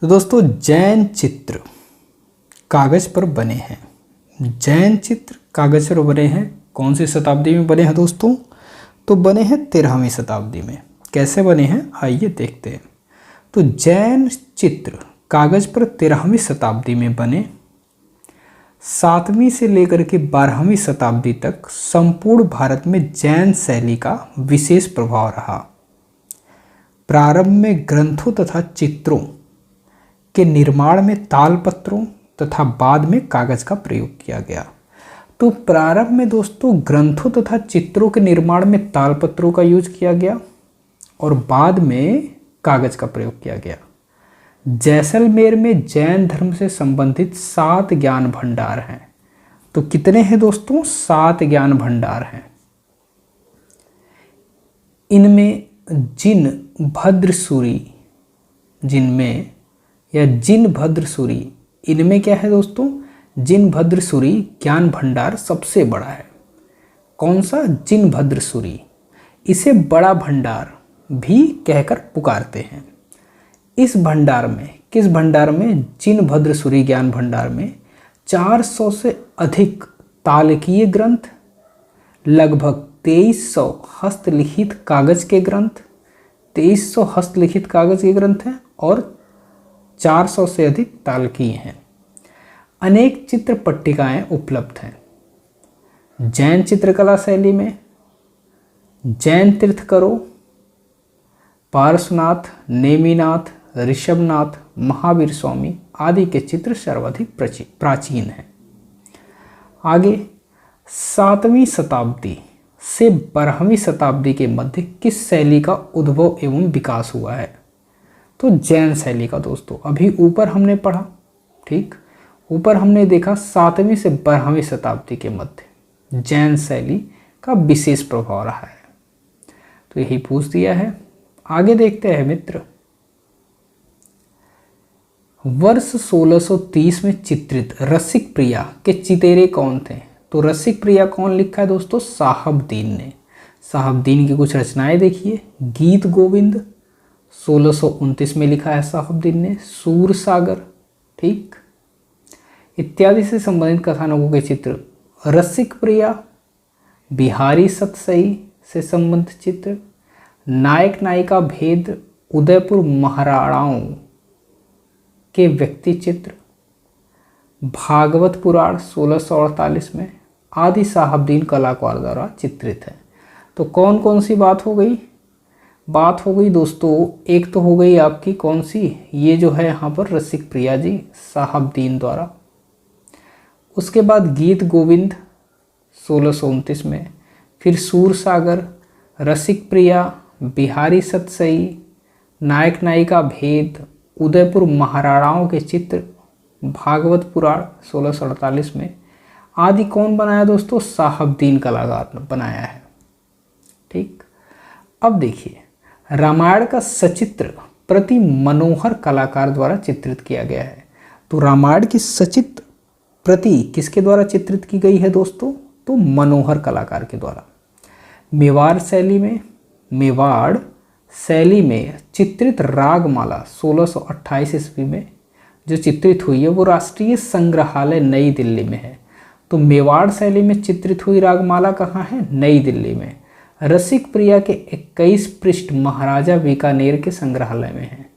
तो दोस्तों जैन चित्र कागज पर बने हैं। जैन चित्र कागज पर बने हैं। कौन सी शताब्दी में बने हैं दोस्तों? तो बने हैं 13वीं शताब्दी में। कैसे बने हैं आइए देखते हैं। तो जैन चित्र कागज पर 13वीं शताब्दी में बने। 7वीं से लेकर के 12वीं शताब्दी तक संपूर्ण भारत में जैन शैली का विशेष प्रभाव रहा। प्रारंभ में ग्रंथों तथा चित्रों के निर्माण में तालपत्रों तथा बाद में कागज का प्रयोग किया गया। तो प्रारंभ में दोस्तों ग्रंथों तथा चित्रों के निर्माण में तालपत्रों का यूज किया गया और बाद में कागज का प्रयोग किया गया। जैसलमेर में जैन धर्म से संबंधित 7 ज्ञान भंडार हैं। तो कितने हैं दोस्तों? 7 ज्ञान भंडार हैं। इनमें जिनभद्रसूरी इनमें क्या है दोस्तों? जिनभद्रसूरी ज्ञान भंडार सबसे बड़ा है। कौन सा? जिनभद्रसूरी। इसे बड़ा भंडार भी कहकर पुकारते हैं। इस भंडार में, किस भंडार में? जिनभद्रसूरी ज्ञान भंडार में 400 से अधिक तालकीय ग्रंथ, लगभग 2300 हस्तलिखित कागज के ग्रंथ, 2300 हस्तलिखित कागज के ग्रंथ हैं और 400 से अधिक तालकीय हैं। अनेक चित्र पट्टिकाएं उपलब्ध हैं। जैन चित्रकला शैली में जैन तीर्थंकरों पार्श्वनाथ, नेमिनाथ, ऋषभनाथ, महावीर स्वामी आदि के चित्र सर्वाधिक प्राचीन हैं। आगे 7वीं शताब्दी से 12वीं शताब्दी के मध्य किस शैली का उद्भव एवं विकास हुआ है? तो जैन शैली का दोस्तों। अभी ऊपर हमने पढ़ा, ठीक, ऊपर हमने देखा 7वीं से 12वीं शताब्दी के मध्य जैन शैली का विशेष प्रभाव रहा है। तो यही पूछ दिया है। आगे देखते हैं मित्र। वर्ष 1630 में चित्रित रसिक प्रिया के चितेरे कौन थे? तो रसिक प्रिया कौन लिखा है दोस्तों? साहबदीन ने। साहबदीन की कुछ रचनाएं देखिए। गीत गोविंद 1629 में लिखा है साहबदीन ने। सूरसागर, ठीक, इत्यादि से संबंधित कथानकों के चित्र। रसिक प्रिया, बिहारी सतसई से संबंधित चित्र। नायक नायिका भेद, उदयपुर महाराणाओं के व्यक्ति चित्र। भागवत पुराण 1648 में आदि साहबदीन कलाकार द्वारा चित्रित है। तो कौन कौन सी बात हो गई? बात हो गई दोस्तों, एक तो हो गई आपकी कौन सी, ये जो है यहाँ पर रसिक प्रिया जी साहबदीन द्वारा। उसके बाद गीत गोविंद 1629 में, फिर सूरसागर, रसिक प्रिया, बिहारी सतसई, नायक नायिका भेद, उदयपुर महाराणाओं के चित्र, भागवत पुराण 1648 में आदि कौन बनाया दोस्तों? साहबदीन कलाकार बनाया है, ठीक। अब देखिए, रामायण का सचित्र प्रति मनोहर कलाकार द्वारा चित्रित किया गया है। तो रामायण की सचित्र प्रति किसके द्वारा चित्रित की गई है दोस्तों? तो मनोहर कलाकार के द्वारा। मेवाड़ शैली में चित्रित रागमाला 1628 ईस्वी में जो चित्रित हुई है वो राष्ट्रीय संग्रहालय नई दिल्ली में है। तो मेवाड़ शैली में चित्रित हुई रागमाला कहाँ है? नई दिल्ली में। रसिक प्रिया के 21 पृष्ठ महाराजा बीकानेर के संग्रहालय में है।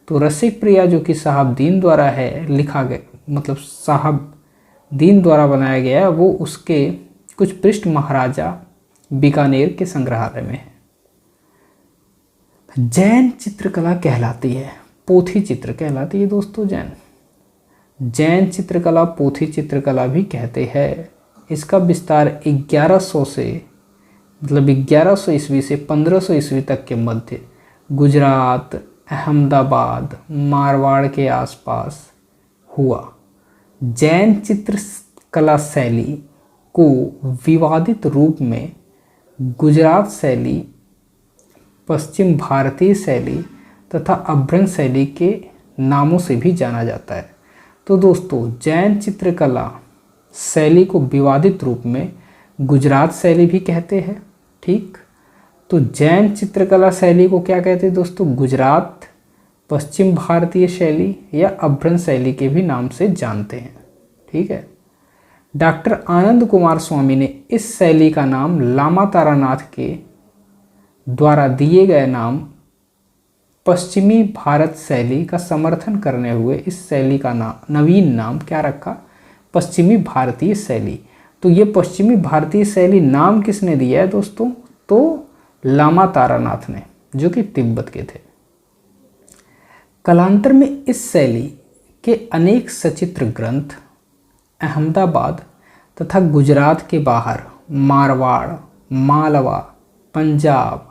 तो रसिक प्रिया जो कि साहबदीन द्वारा है लिखा गया, मतलब साहबदीन द्वारा बनाया गया है, वो उसके कुछ पृष्ठ महाराजा बीकानेर के संग्रहालय में है। जैन चित्रकला कहलाती है, पोथी चित्र कहलाती है दोस्तों। जैन चित्रकला पोथी चित्रकला भी कहते हैं। इसका विस्तार 1100 ईस्वी से 1500 ईस्वी तक के मध्य गुजरात, अहमदाबाद, मारवाड़ के आसपास हुआ। जैन चित्रकला शैली को विवादित रूप में गुजरात शैली, पश्चिम भारतीय शैली तथा अभ्रंश शैली के नामों से भी जाना जाता है। तो दोस्तों जैन चित्रकला शैली को विवादित रूप में गुजरात शैली भी कहते हैं, ठीक। तो जैन चित्रकला शैली को क्या कहते हैं दोस्तों? गुजरात, पश्चिम भारतीय शैली या अभ्रंश शैली के भी नाम से जानते हैं। ठीक है। डॉक्टर आनंद कुमार स्वामी ने इस शैली का नाम लामा तारानाथ के द्वारा दिए गए नाम पश्चिमी भारत शैली का समर्थन करने हुए इस शैली का नवीन नाम क्या रखा? पश्चिमी भारतीय शैली। तो ये पश्चिमी भारतीय शैली नाम किसने दिया है दोस्तों? तो लामा तारानाथ ने, जो कि तिब्बत के थे। कालांतर में इस शैली के अनेक सचित्र ग्रंथ अहमदाबाद तथा गुजरात के बाहर मारवाड़, मालवा, पंजाब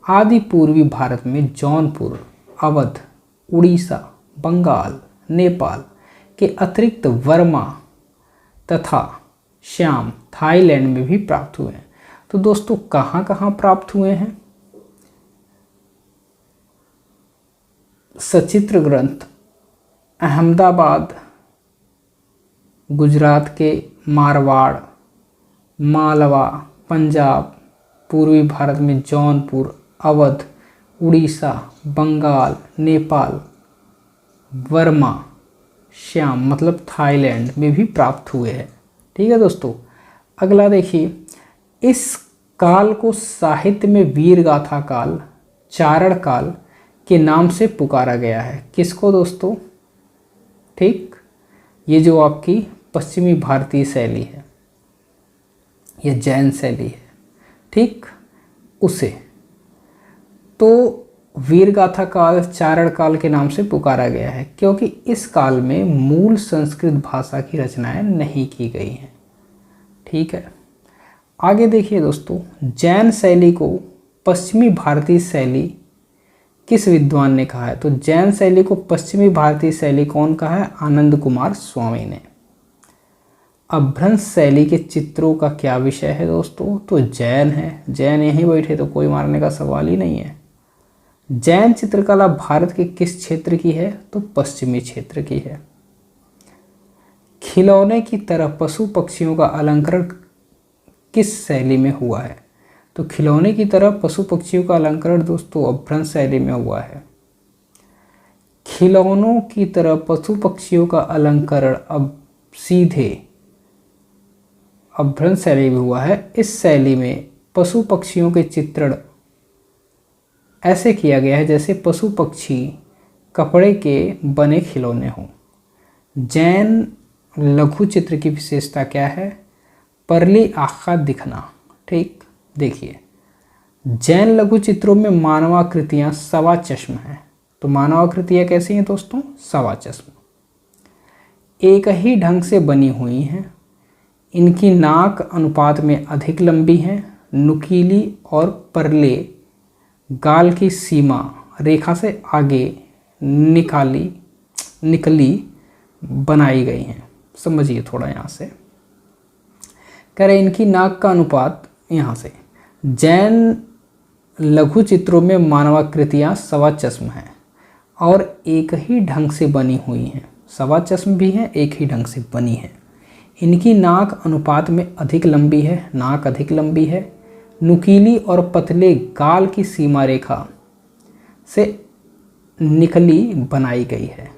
आदि पूर्वी भारत में जौनपुर, अवध, उड़ीसा, बंगाल, नेपाल के अतिरिक्त वर्मा तथा श्याम थाईलैंड में भी प्राप्त हुए हैं। तो दोस्तों कहाँ कहाँ प्राप्त हुए हैं? सचित्र ग्रंथ अहमदाबाद, गुजरात के मारवाड़, मालवा, पंजाब, पूर्वी भारत में जौनपुर, अवध, उड़ीसा, बंगाल, नेपाल, वर्मा, श्याम मतलब थाईलैंड में भी प्राप्त हुए हैं। ठीक है दोस्तों। अगला देखिए, इस काल को साहित्य में वीर गाथा काल, चारण काल के नाम से पुकारा गया है। किसको दोस्तों? ठीक, ये जो आपकी पश्चिमी भारतीय शैली है, ये जैन शैली है, ठीक, उसे तो वीर गाथा काल, चारण काल के नाम से पुकारा गया है क्योंकि इस काल में मूल संस्कृत भाषा की रचनाएं नहीं की गई हैं। ठीक है। आगे देखिए दोस्तों, जैन शैली को पश्चिमी भारतीय शैली किस विद्वान ने कहा है? तो जैन शैली को पश्चिमी भारतीय शैली कौन कहा है? आनंद कुमार स्वामी ने। अभ्रंश शैली के चित्रों का क्या विषय है दोस्तों? तो जैन है। जैन यहीं बैठे तो कोई मारने का सवाल ही नहीं है। जैन चित्रकला भारत के किस क्षेत्र की है? तो पश्चिमी क्षेत्र की है। खिलौने की तरह पशु पक्षियों का अलंकरण किस शैली में हुआ है? तो खिलौने की तरह पशु पक्षियों का अलंकरण दोस्तों अभ्रंश शैली में हुआ है। खिलौनों की तरह पशु पक्षियों का अलंकरण अब सीधे अभ्रंश शैली में हुआ है। इस शैली में पशु पक्षियों के चित्रण ऐसे किया गया है जैसे पशु पक्षी कपड़े के बने खिलौने हों। जैन लघु चित्र की विशेषता क्या है? परली आँखा दिखना। ठीक, देखिए जैन लघु चित्रों में मानवाकृतियाँ सवा चश्म हैं। तो मानवाकृतियाँ कैसी हैं दोस्तों? सवा चश्म, एक ही ढंग से बनी हुई हैं। इनकी नाक अनुपात में अधिक लंबी है, नुकीली और परले गाल की सीमा रेखा से आगे निकली बनाई गई हैं। समझिए थोड़ा यहाँ से कह रहे इनकी नाक का अनुपात यहाँ से। जैन लघु चित्रों में मानवाकृतियाँ सवा चश्म हैं और एक ही ढंग से बनी हुई हैं। सवा चश्म भी हैं, एक ही ढंग से बनी है। इनकी नाक अनुपात में अधिक लंबी है, नाक अधिक लंबी है, नुकीली और पतले गाल की सीमा रेखा से निकली बनाई गई है।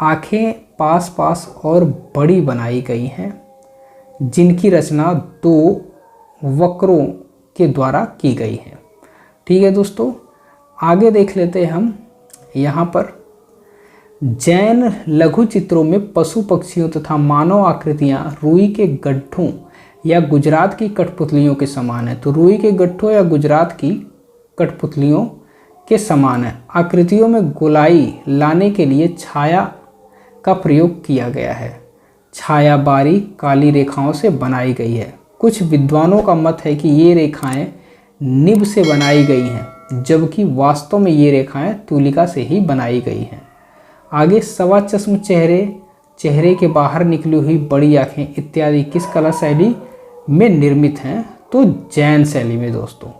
आँखें पास पास और बड़ी बनाई गई हैं, जिनकी रचना दो वक्रों के द्वारा की गई है। ठीक है दोस्तों, आगे देख लेते हैं हम। यहाँ पर जैन लघु चित्रों में पशु पक्षियों तथा मानव आकृतियाँ रुई के गड्ढों या गुजरात की कठपुतलियों के समान है। तो रुई के गड्ढों या गुजरात की कठपुतलियों के समान है। आकृतियों में गोलाई लाने के लिए छाया का प्रयोग किया गया है। छाया बारीक काली रेखाओं से बनाई गई है। कुछ विद्वानों का मत है कि ये रेखाएं निब से बनाई गई हैं, जबकि वास्तव में ये रेखाएं तूलिका से ही बनाई गई हैं। आगे सवा चश्म चेहरे के बाहर निकली हुई बड़ी आँखें इत्यादि किस कला शैली में निर्मित हैं? तो जैन शैली में दोस्तों।